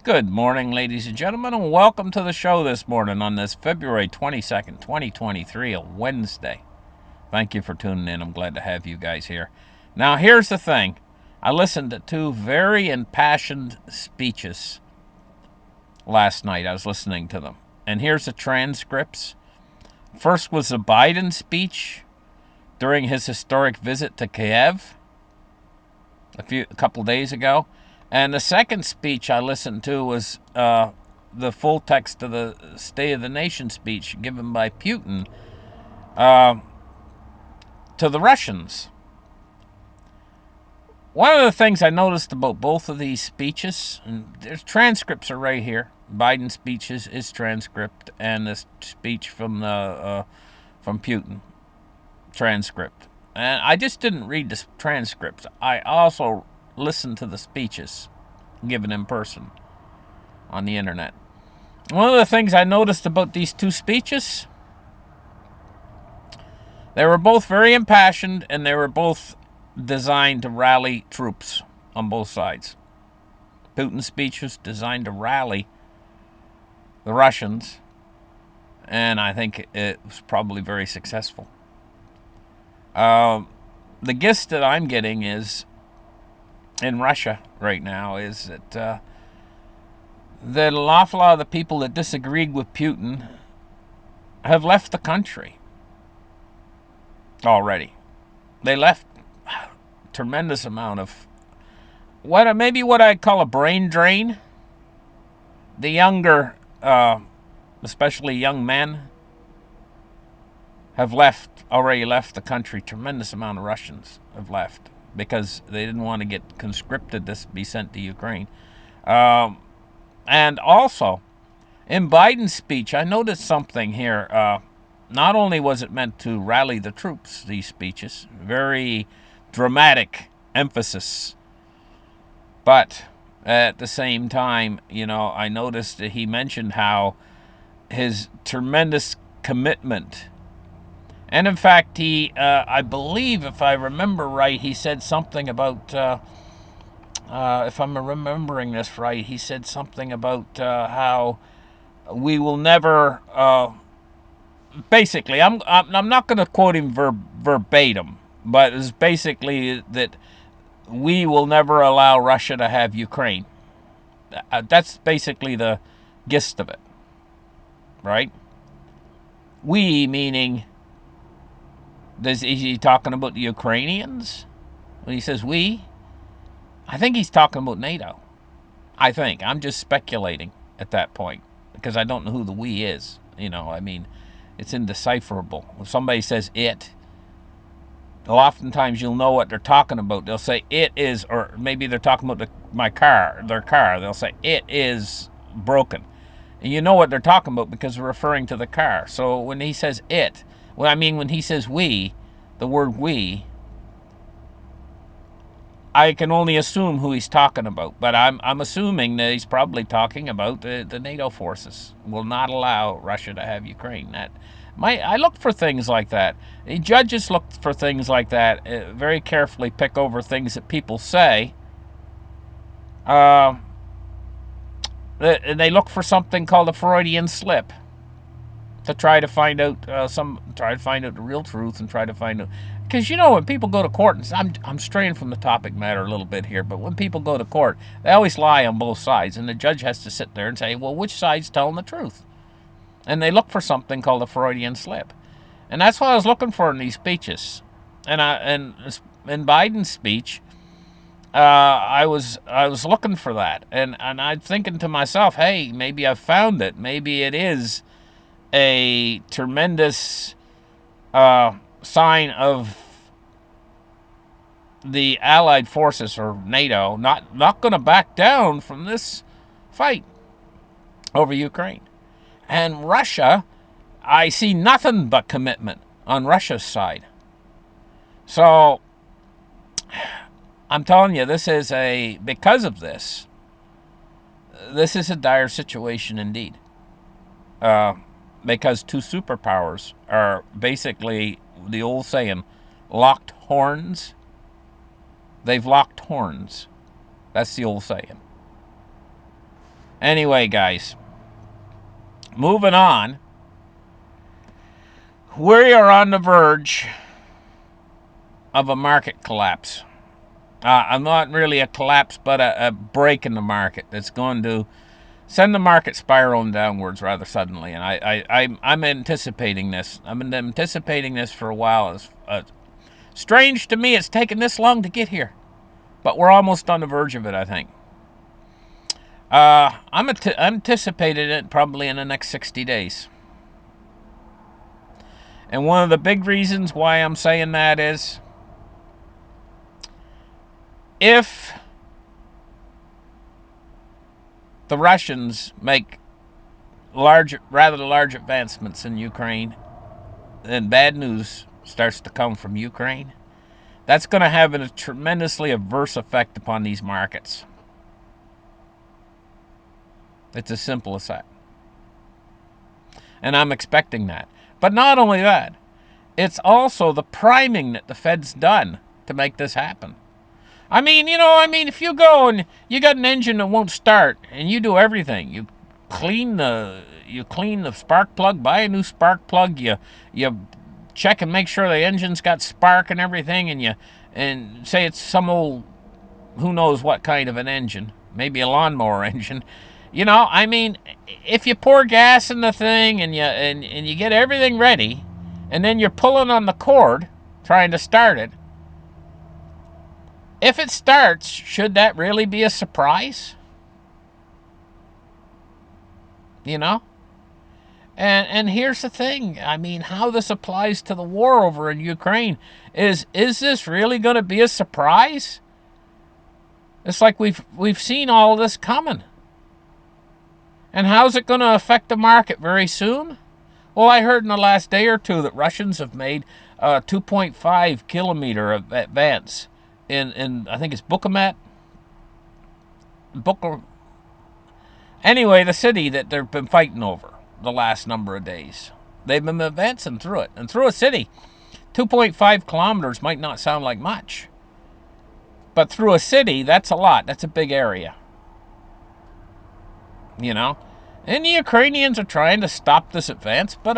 Good morning, ladies and gentlemen, and welcome to the show this morning on this February 22nd, 2023, a Wednesday. Thank you for tuning in. I'm glad to have you guys here. Now, here's the thing. I listened to two very impassioned speeches last night. I was listening to them. And here's the transcripts. First was the Biden speech during his historic visit to Kiev a couple days ago. And the second speech I listened to was the full text of the State of the Nation speech given by Putin to the Russians. One of the things I noticed about both of these speeches, and there's transcripts are right here. Biden's speech is transcript, and the speech from Putin transcript. And I just didn't read the transcripts. I also listened to the speeches given in person on the internet. One of the things I noticed about these two speeches, they were both very impassioned and they were both designed to rally troops on both sides. Putin's speech was designed to rally the Russians, and I think it was probably very successful. The gist that I'm getting is in Russia right now is that an awful lot of the people that disagreed with Putin have left the country already. They left a tremendous amount of what I'd call a brain drain. The younger, especially young men, have already left the country. Tremendous amount of Russians have left because they didn't want to get conscripted to be sent to Ukraine. And also, in Biden's speech, I noticed something here. Not only was it meant to rally the troops, these speeches, very dramatic emphasis, but at the same time, I noticed that he mentioned how his tremendous commitment. And in fact, I believe, if I remember right, he said something about, if I'm remembering this right, he said something about how we will never, basically, I'm not going to quote him verbatim, but it's basically that we will never allow Russia to have Ukraine. That's basically the gist of it, right? We meaning, is he talking about the Ukrainians? When he says we, I think he's talking about NATO. I think. I'm just speculating at that point because I don't know who the we is. It's indecipherable. If somebody says it, oftentimes you'll know what they're talking about. They'll say it is, or maybe they're talking about their car. They'll say it is broken. And you know what they're talking about because they're referring to the car. So when he says it, when he says we, the word we, I can only assume who he's talking about. But I'm assuming that he's probably talking about the NATO forces will not allow Russia to have Ukraine. I look for things like that. The judges look for things like that, very carefully pick over things that people say. They look for something called a Freudian slip to try to find out the real truth and try to find out. Because when people go to court, and I'm straying from the topic matter a little bit here, but when people go to court, they always lie on both sides, and the judge has to sit there and say, well, which side's telling the truth? And they look for something called a Freudian slip, and that's what I was looking for in these speeches. And in Biden's speech, I was looking for that, and I'm thinking to myself, hey, maybe I've found it. Maybe it is a tremendous sign of the Allied forces or NATO not going to back down from this fight over Ukraine. And Russia, I see nothing but commitment on Russia's side. So I'm telling you, because of this is a dire situation indeed. Because two superpowers are basically the old saying, locked horns. They've locked horns. That's the old saying. Anyway, guys, moving on. We are on the verge of a market collapse. Not really a collapse, but a break in the market that's going to send the market spiraling downwards rather suddenly. And I'm anticipating this. I've been anticipating this for a while. It's strange to me it's taken this long to get here, but we're almost on the verge of it, I think. I'm anticipating it probably in the next 60 days. And one of the big reasons why I'm saying that is if the Russians make rather large advancements in Ukraine, then bad news starts to come from Ukraine. That's going to have a tremendously adverse effect upon these markets. It's as simple as that. And I'm expecting that. But not only that, it's also the priming that the Fed's done to make this happen. I mean, if you go and you got an engine that won't start and you do everything, you clean the spark plug, buy a new spark plug, you check and make sure the engine's got spark and everything, and say it's some old who knows what kind of an engine, maybe a lawnmower engine. If you pour gas in the thing and you get everything ready, and then you're pulling on the cord trying to start it, if it starts, should that really be a surprise? And here's the thing. How this applies to the war over in Ukraine is this really going to be a surprise? It's like we've seen all this coming. And how's it going to affect the market very soon? Well, I heard in the last day or two that Russians have made a 2.5 kilometer advance in I think it's Bukamat. Anyway, the city that they've been fighting over the last number of days. They've been advancing through it. And through a city, 2.5 kilometers might not sound like much. But through a city, that's a lot. That's a big area. And the Ukrainians are trying to stop this advance, but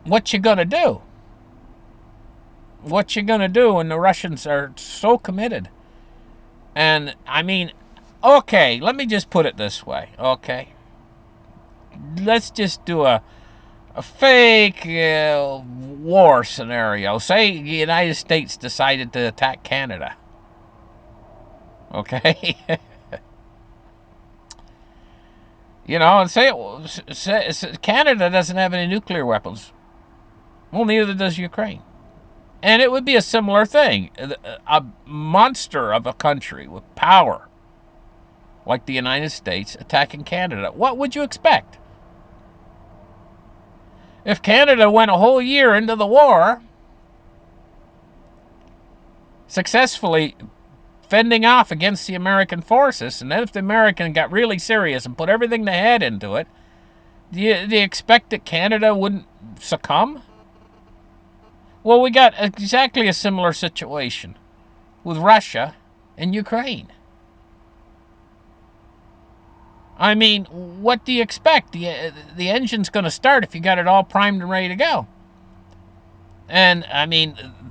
what you gonna do? What you gonna do when the Russians are so committed? And okay, let me just put it this way, okay? Let's just do a fake war scenario. Say the United States decided to attack Canada. Okay? And say Canada doesn't have any nuclear weapons. Well, neither does Ukraine. And it would be a similar thing. A monster of a country with power, like the United States, attacking Canada. What would you expect? If Canada went a whole year into the war, successfully fending off against the American forces, and then if the American got really serious and put everything they had into it, do you expect that Canada wouldn't succumb? Well, we got exactly a similar situation with Russia and Ukraine. What do you expect? The engine's going to start if you got it all primed and ready to go. And,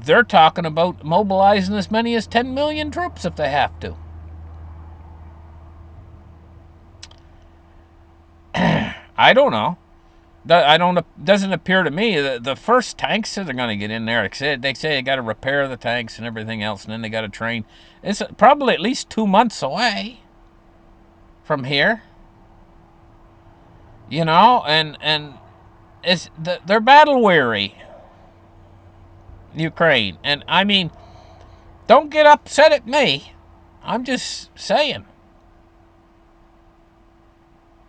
they're talking about mobilizing as many as 10 million troops if they have to. I don't know. Doesn't appear to me the first tanks that are going to get in there. They say they got to repair the tanks and everything else, and then they got to train. It's probably at least 2 months away from here. And they're battle weary, Ukraine. And don't get upset at me. I'm just saying.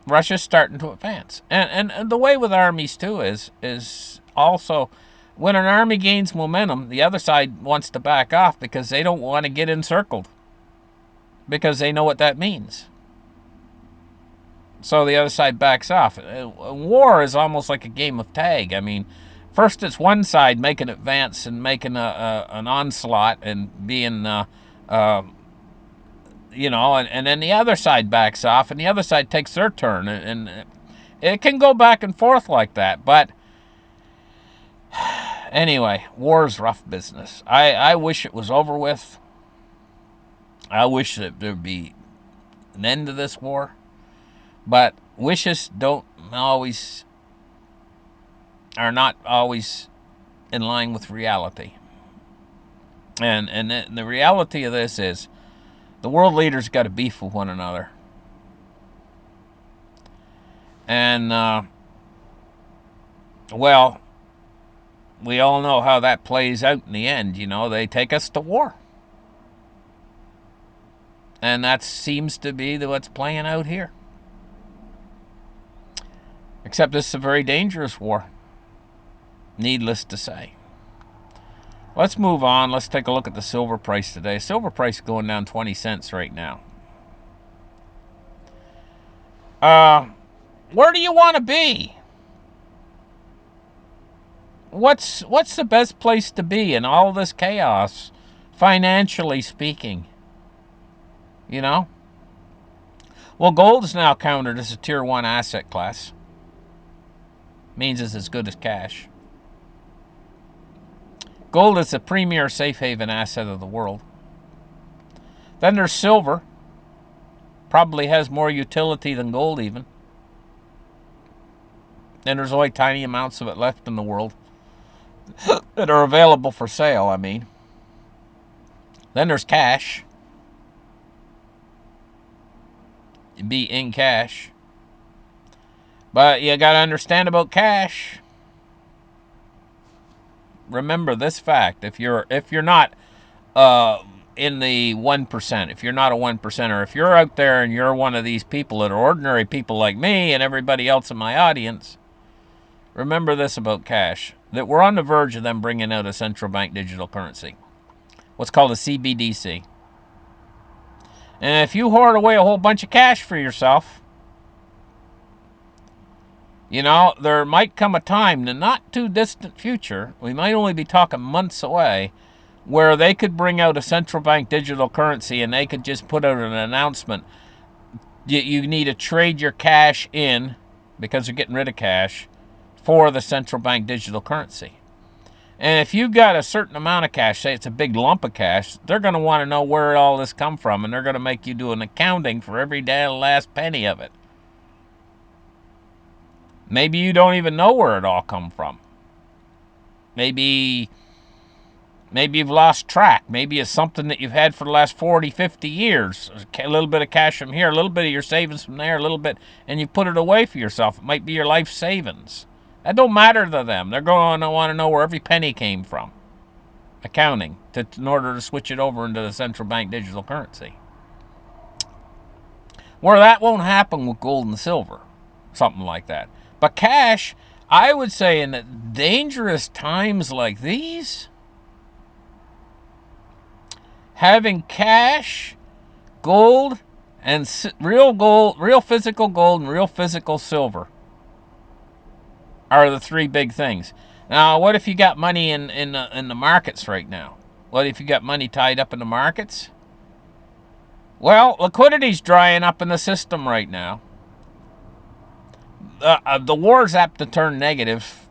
Russia's starting to advance. And the way with armies, too, is also when an army gains momentum, the other side wants to back off because they don't want to get encircled. Because they know what that means. So the other side backs off. War is almost like a game of tag. First it's one side making advance and making an onslaught and being and then the other side backs off, and the other side takes their turn, and it can go back and forth like that. But anyway, war is rough business. I wish it was over with. I wish that there'd be an end to this war. But wishes are not always in line with reality. And the reality of this is the world leaders got to beef with one another. And, well, we all know how that plays out in the end. They take us to war. And that seems to be what's playing out here. Except this is a very dangerous war. Needless to say. Let's move on. Let's take a look at the silver price today. Silver price going down 20 cents right now. Where do you want to be? What's the best place to be in all this chaos, financially speaking? Well, gold is now counted as a tier 1 asset class. Means it's as good as cash. Gold is the premier safe haven asset of the world. Then there's silver. Probably has more utility than gold even. And there's only tiny amounts of it left in the world that are available for sale, I mean. Then there's cash. Be in cash. But you got to understand about cash. Remember this fact: if you're not in the 1%, if you're not a 1%er, if you're out there and you're one of these people that are ordinary people like me and everybody else in my audience, remember this about cash: that we're on the verge of them bringing out a central bank digital currency, what's called a CBDC. And if you hoard away a whole bunch of cash for yourself, there might come a time in the not too distant future, we might only be talking months away, where they could bring out a central bank digital currency and they could just put out an announcement. You need to trade your cash in, because they're getting rid of cash, for the central bank digital currency. And if you've got a certain amount of cash, say it's a big lump of cash, they're going to want to know where all this come from, and they're going to make you do an accounting for every damn last penny of it. Maybe you don't even know where it all come from. Maybe you've lost track. Maybe it's something that you've had for the last 40, 50 years. A little bit of cash from here, a little bit of your savings from there, a little bit, and you put it away for yourself. It might be your life savings. That don't matter to them. They're going to want to know where every penny came from. Accounting, in order to switch it over into the central bank digital currency. Where that won't happen with gold and silver. Something like that. But cash, I would say in dangerous times like these, having cash, gold, and real physical gold and real physical silver are the three big things. Now, what if you got money in the markets right now? What if you got money tied up in the markets? Well, liquidity's drying up in the system right now. The war's apt to turn negative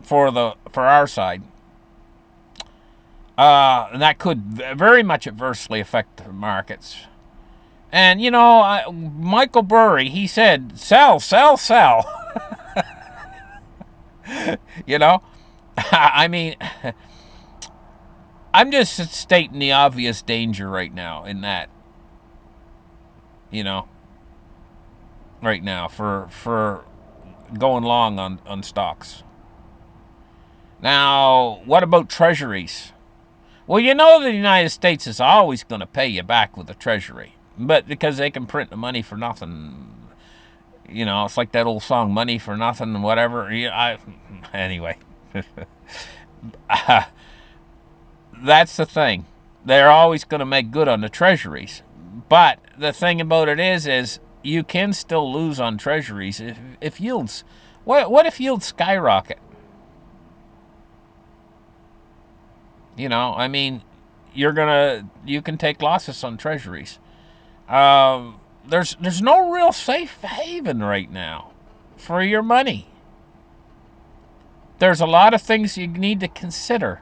for our side. And that could very much adversely affect the markets. And, Michael Burry, he said, sell, sell, sell. I mean, I'm just stating the obvious danger right now in that, right now for going long on stocks. Now, what about treasuries? Well, the United States is always going to pay you back with the treasury, but because they can print the money for nothing. It's like that old song, money for nothing, whatever. Anyway. That's the thing. They're always going to make good on the treasuries. But the thing about it is you can still lose on treasuries if yields. What if yields skyrocket? I mean, you can take losses on treasuries. There's no real safe haven right now for your money. There's a lot of things you need to consider,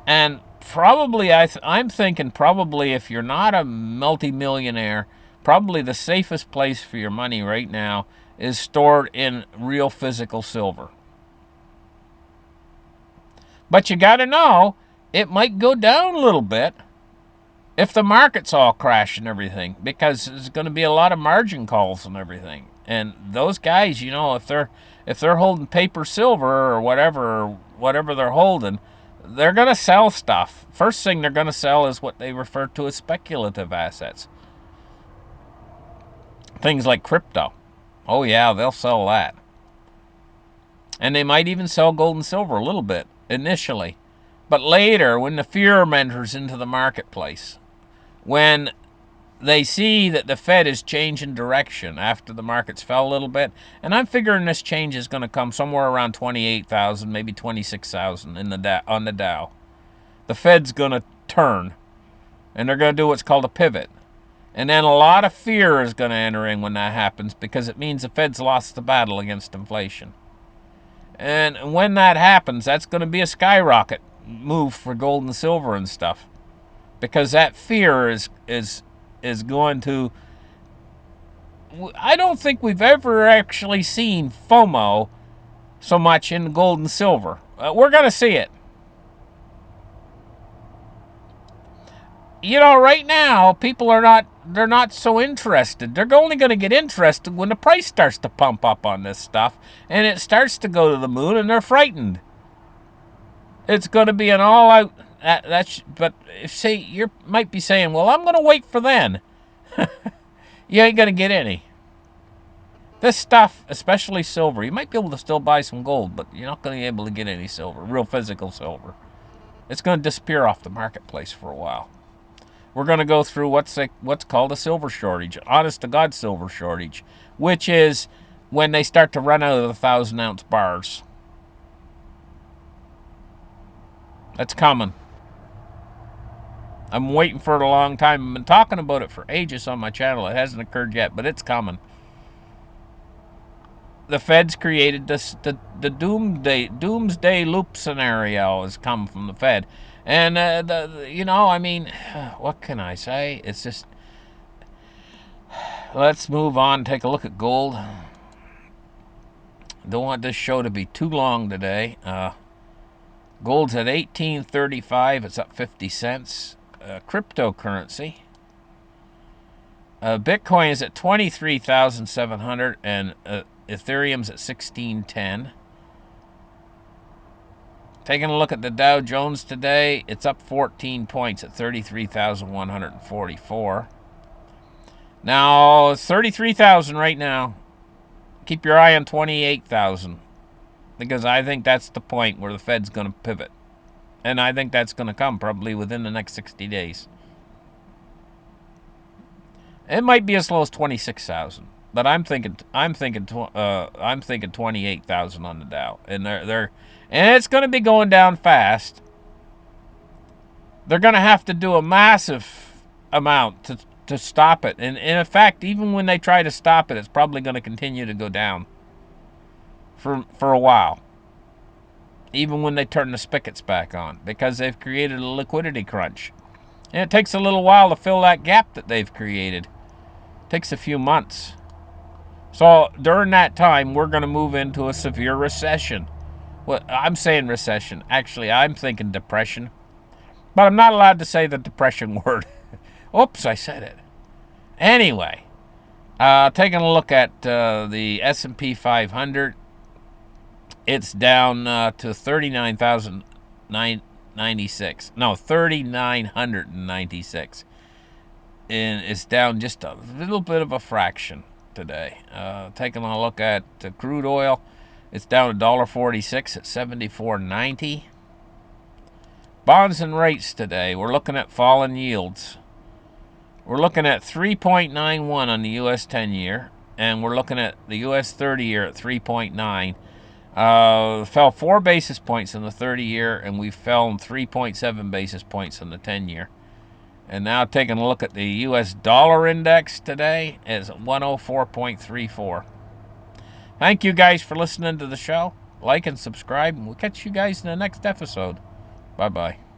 and probably I'm thinking probably if you're not a multimillionaire, probably the safest place for your money right now is stored in real physical silver. But you got to know it might go down a little bit if the market's all crash and everything, because there's going to be a lot of margin calls and everything. And those guys, if they're holding paper silver or whatever they're holding, they're going to sell stuff. First thing they're going to sell is what they refer to as speculative assets. Things like crypto. Oh yeah, they'll sell that. And they might even sell gold and silver a little bit initially. But later, when the fear enters into the marketplace, when they see that the Fed is changing direction after the markets fell a little bit, and I'm figuring this change is going to come somewhere around 28,000, maybe 26,000 on the Dow. The Fed's going to turn, and they're going to do what's called a pivot. And then a lot of fear is going to enter in when that happens, because it means the Fed's lost the battle against inflation. And when that happens, that's going to be a skyrocket move for gold and silver and stuff, because that fear is going to. I don't think we've ever actually seen FOMO so much in gold and silver. We're going to see it. Right now, people they're not so interested. They're only going to get interested when the price starts to pump up on this stuff and it starts to go to the moon, and they're frightened. It's going to be an all-out. But you might be saying, well, I'm going to wait for then. You ain't going to get any. This stuff, especially silver, you might be able to still buy some gold, but you're not going to be able to get any silver, real physical silver. It's going to disappear off the marketplace for a while. We're going to go through what's called a silver shortage, honest to God silver shortage, which is when they start to run out of the 1,000-ounce bars. That's coming. I'm waiting for it a long time. I've been talking about it for ages on my channel. It hasn't occurred yet, but it's coming. The Fed's created this. The doomsday loop scenario has come from the Fed, and what can I say? It's just. Let's move on. Take a look at gold. Don't want this show to be too long today. Gold's at $18.35. It's up 50 cents. Cryptocurrency. Bitcoin is at 23,700 and Ethereum's at 1610. Taking a look at the Dow Jones today, it's up 14 points at 33,144. Now, 33,000 right now. Keep your eye on 28,000, because I think that's the point where the Fed's going to pivot. And I think that's going to come probably within the next 60 days. It might be as low as 26,000, but I'm thinking 28,000 on the Dow, and and it's going to be going down fast. They're going to have to do a massive amount to stop it, and in fact, even when they try to stop it, it's probably going to continue to go down for a while. Even when they turn the spigots back on, because they've created a liquidity crunch. And it takes a little while to fill that gap that they've created. It takes a few months. So during that time, we're going to move into a severe recession. Well, I'm saying recession. Actually, I'm thinking depression. But I'm not allowed to say the depression word. Oops, I said it. Anyway, taking a look at the S&P 500. It's down to 39,096. No, 3,996. And it's down just a little bit of a fraction today. Taking a look at crude oil, it's down $1.46 at 74.90. Bonds and rates today, we're looking at falling yields. We're looking at 3.91 on the U.S. 10-year, and we're looking at the U.S. 30-year at 3.9. Fell 4 basis points in the 30-year, and we fell 3.7 basis points in the 10-year. And now taking a look at the U.S. dollar index today is 104.34. Thank you guys for listening to the show. Like and subscribe, and we'll catch you guys in the next episode. Bye-bye.